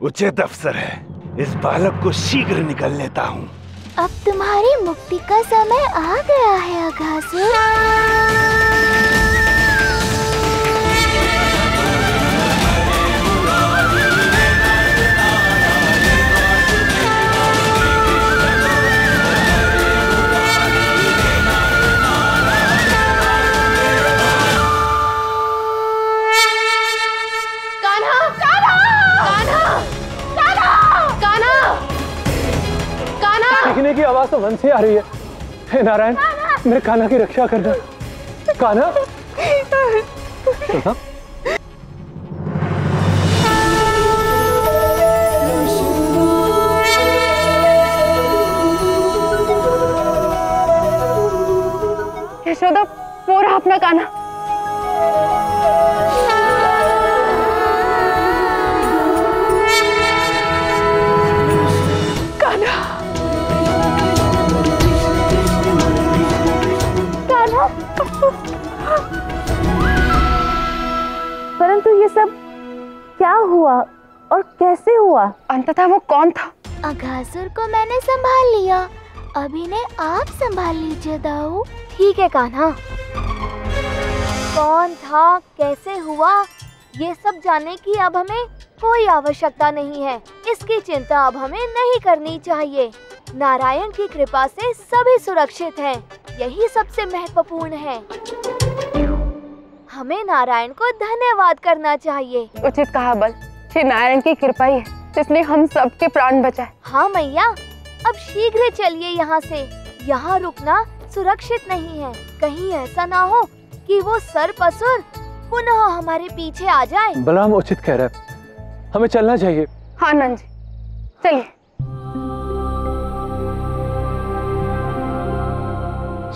उचित अवसर है, इस बालक को शीघ्र निकल लेता हूँ। अब तुम्हारी मुक्ति का समय आ गया है अघासुर। चीखने की आवाज तो वन से आ रही है। हे नारायण, मेरे कान्हा की रक्षा करना। कान्हा, यशोदा, वो रहा अपना कान्हा। परंतु ये सब क्या हुआ और कैसे हुआ? अंततः वो कौन था? अघासुर को मैंने संभाल लिया, अब इन्हें आप संभाल लीजिए दाऊ। ठीक है कान्हा। कौन था, कैसे हुआ, ये सब जानने की अब हमें कोई आवश्यकता नहीं है। इसकी चिंता अब हमें नहीं करनी चाहिए। नारायण की कृपा से सभी सुरक्षित हैं, यही सबसे महत्वपूर्ण है। हमें नारायण को धन्यवाद करना चाहिए। उचित कहा बल, श्री नारायण की कृपा ही है जिसने हम सबके प्राण बचाए। हाँ मैया, अब शीघ्र चलिए यहाँ से। यहाँ रुकना सुरक्षित नहीं है। कहीं ऐसा ना हो कि वो सर्पअसुर पुनः हमारे पीछे आ जाए। बलराम उचित कह रहा है, हमें चलना चाहिए। हाँ नंद जी, चलिए।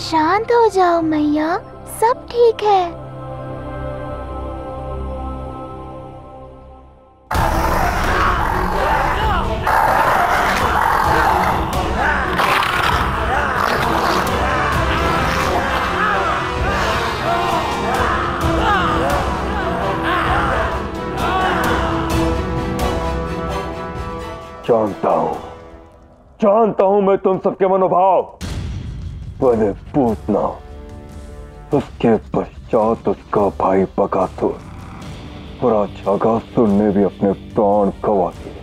शांत हो जाओ मैया, सब ठीक है। जानता हूं मैं तुम सबके मनोभाव। बने पूतना, उसके पश्चात उसका भाई बकासुर और आज अघासुर ने भी अपने प्राण गंवा दिए।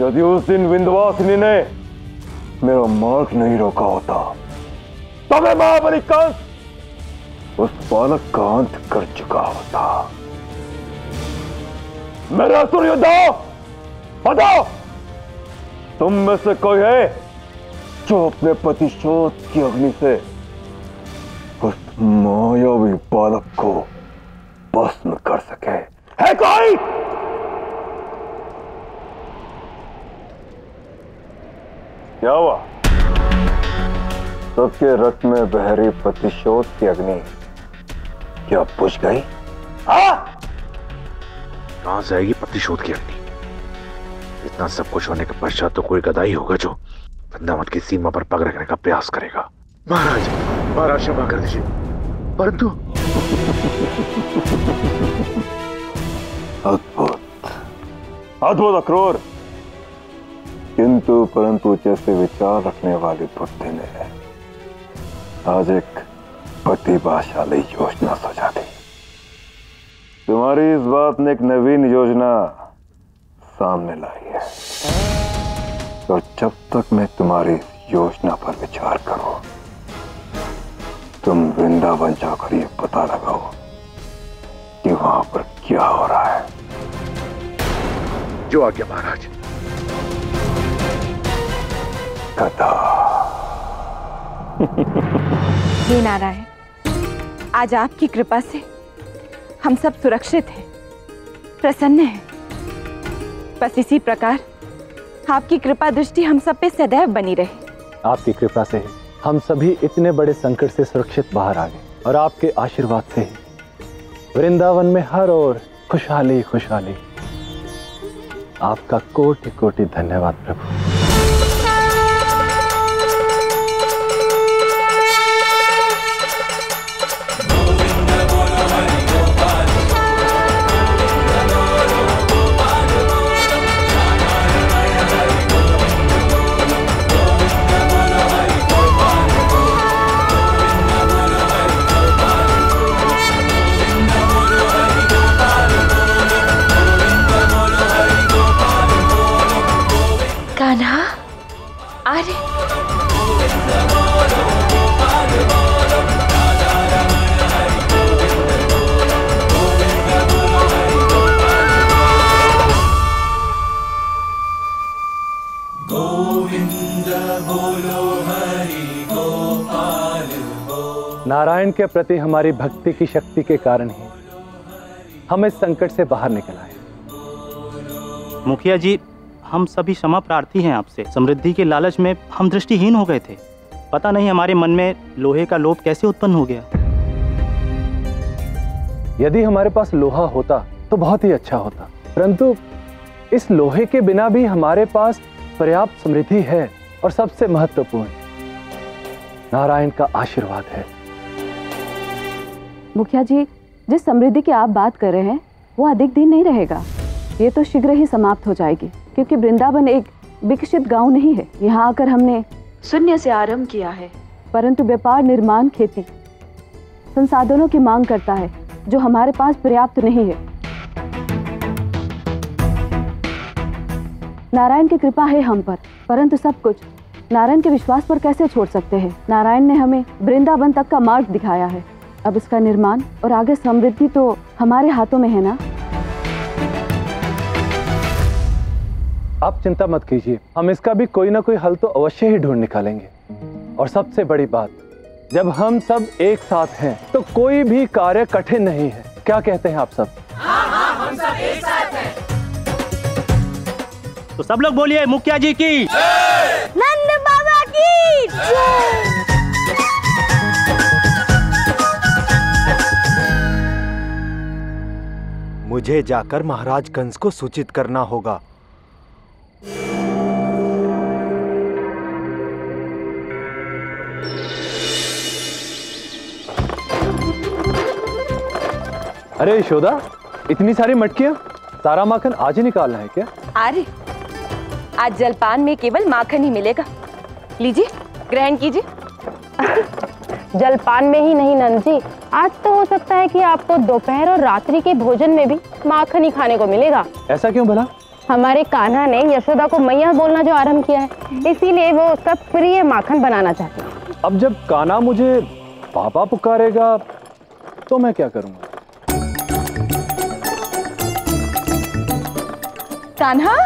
यदि उस दिन विंध्यवासिनी ने मेरा मार्ग नहीं रोका होता तो मैं महाबली कंस उस बालक का अंत कर चुका होता। मेरे असुर योद्धाओं, बताओ, तुम में से कोई है जो अपने प्रतिशोध की अग्नि से उस मायावी बालक को भस्म कर सके? है कोई? क्या हुआ? सबके रथ में बहरी प्रतिशोध की अग्नि क्या बुझ गई? कहां से आएगी प्रतिशोध की अग्नि? इतना सब कुछ होने के पश्चात तो कोई गधा ही होगा जो वृंदावन की सीमा पर पग रखने का प्रयास करेगा। महाराज, महाराज क्षमा कर दीजिए, परंतु अद्भुत, अद्भुत अक्रूर, किंतु परंतु जैसे विचार रखने वाली बुद्धि ने आज एक प्रतिभाशाली योजना सुझा दी। तुम्हारी इस बात ने एक नवीन योजना सामने लाई है, और जब तक मैं तुम्हारी इस योजना पर विचार करूं, तुम वृंदावन जाकर ये पता लगाओ कि वहां पर क्या हो रहा है। जो आज्ञा महाराज। कथा। हे नारायण, आज आपकी कृपा से हम सब सुरक्षित हैं, प्रसन्न हैं। बस इसी प्रकार आपकी कृपा दृष्टि हम सब पे सदैव बनी रहे। आपकी कृपा से हम सभी इतने बड़े संकट से सुरक्षित बाहर आ गए, और आपके आशीर्वाद से वृंदावन में हर ओर खुशहाली खुशहाली। आपका कोटि कोटि धन्यवाद प्रभु। नारायण के प्रति हमारी भक्ति की शक्ति के कारण ही हम इस संकट से बाहर निकल आए। मुखिया जी, हम सभी क्षमा प्रार्थी हैं आपसे। समृद्धि के लालच में हम दृष्टिहीन हो गए थे। पता नहीं हमारे मन में लोहे का लोभ कैसे उत्पन्न हो गया। यदि हमारे पास लोहा होता तो बहुत ही अच्छा होता, परंतु इस लोहे के बिना भी हमारे पास पर्याप्त समृद्धि है और सबसे महत्वपूर्ण नारायण का आशीर्वाद है। मुखिया जी, जिस समृद्धि की आप बात कर रहे हैं वो अधिक दिन नहीं रहेगा। ये तो शीघ्र ही समाप्त हो जाएगी, क्योंकि वृंदावन एक विकसित गांव नहीं है। यहाँ आकर हमने शून्य से आरंभ किया है, परंतु व्यापार, निर्माण, खेती संसाधनों की मांग करता है जो हमारे पास पर्याप्त नहीं है। नारायण की कृपा है हम पर, परंतु सब कुछ नारायण के विश्वास पर कैसे छोड़ सकते हैं। नारायण ने हमें वृंदावन तक का मार्ग दिखाया है। अब इसका निर्माण और आगे समृद्धि तो हमारे हाथों में है ना। आप चिंता मत कीजिए, हम इसका भी कोई ना कोई हल तो अवश्य ही ढूंढ निकालेंगे। और सबसे बड़ी बात, जब हम सब एक साथ हैं तो कोई भी कार्य कठिन नहीं है। क्या कहते हैं आप सब? हाँ, हम सब एक साथ हैं। तो सब लोग बोलिए मुखिया जी की, नंद बाबा की जय। मुझे जाकर महाराज कंस को सूचित करना होगा। अरे यशोदा, इतनी सारी मटकियां, सारा माखन आज ही निकालना है क्या? अरे आज जलपान में केवल माखन ही मिलेगा। लीजिए, ग्रहण कीजिए। जलपान में ही नहीं नंद जी, आज तो हो सकता है कि आपको दोपहर और रात्रि के भोजन में भी माखन ही खाने को मिलेगा। ऐसा क्यों भला? हमारे कान्हा ने यशोदा को मैया बोलना जो आरंभ किया है, इसीलिए वो उसका प्रिय माखन बनाना चाहती है। अब जब कान्हा मुझे पापा पुकारेगा तो मैं क्या करूंगा? कान्हा,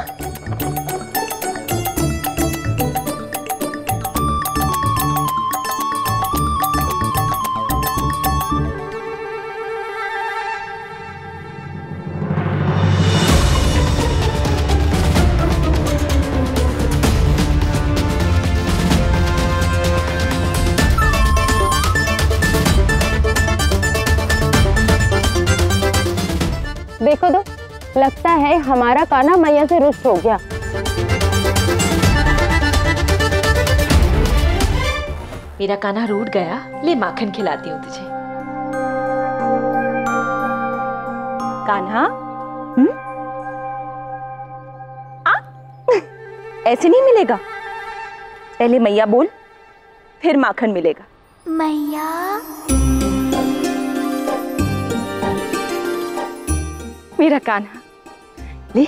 देखो तो, लगता है हमारा कान्हा मैया से रुष्ट हो गया। मेरा कान्हा रूठ गया, ले माखन खिलाती हूँ तुझे। कान्हा, ऐसे नहीं मिलेगा। पहले मैया बोल, फिर माखन मिलेगा। मैया। मेरा कान्हा, ले।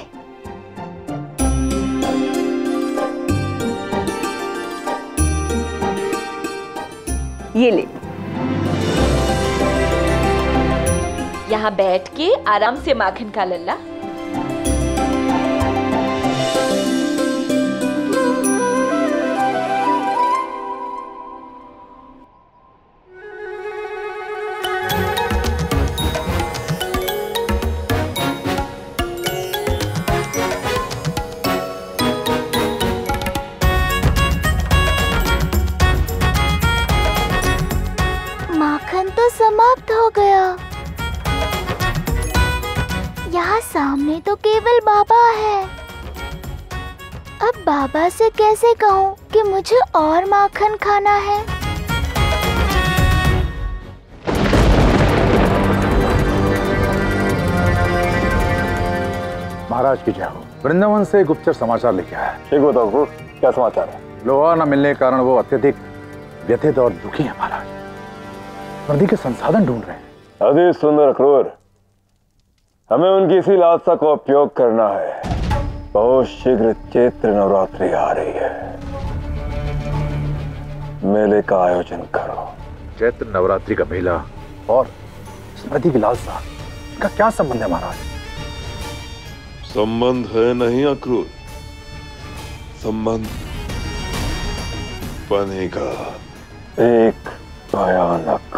ये ले। यहाँ बैठ के आराम से माखन खा लल्ला। माखन तो समाप्त हो गया। यहाँ सामने तो केवल बाबा है। अब बाबा से कैसे कहूँ कि मुझे और माखन खाना है? महाराज की जय हो। वृंदावन से गुप्तचर समाचार लेके आया। ठीक बताओ, क्या समाचार है? लोहा न मिलने के कारण वो अत्यधिक व्यथित और दुखी है महाराज। नदी के संसाधन ढूंढ रहे हैं। अति सुंदर अक्रूर, हमें उनकी इसी लालसा का उपयोग करना है। बहुत शीघ्र चैत्र नवरात्रि आ रही है, मेले का आयोजन करो। चैत्र नवरात्रि का मेला और नदी की लालसा, इनका क्या संबंध है महाराज? संबंध है नहीं अक्रूर, संबंध बनेगा। एक भयानक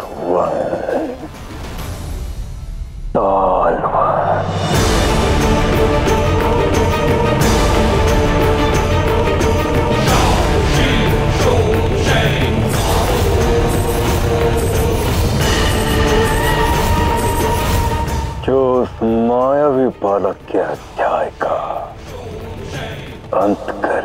मायावी बालक के अध्याय का अंत कर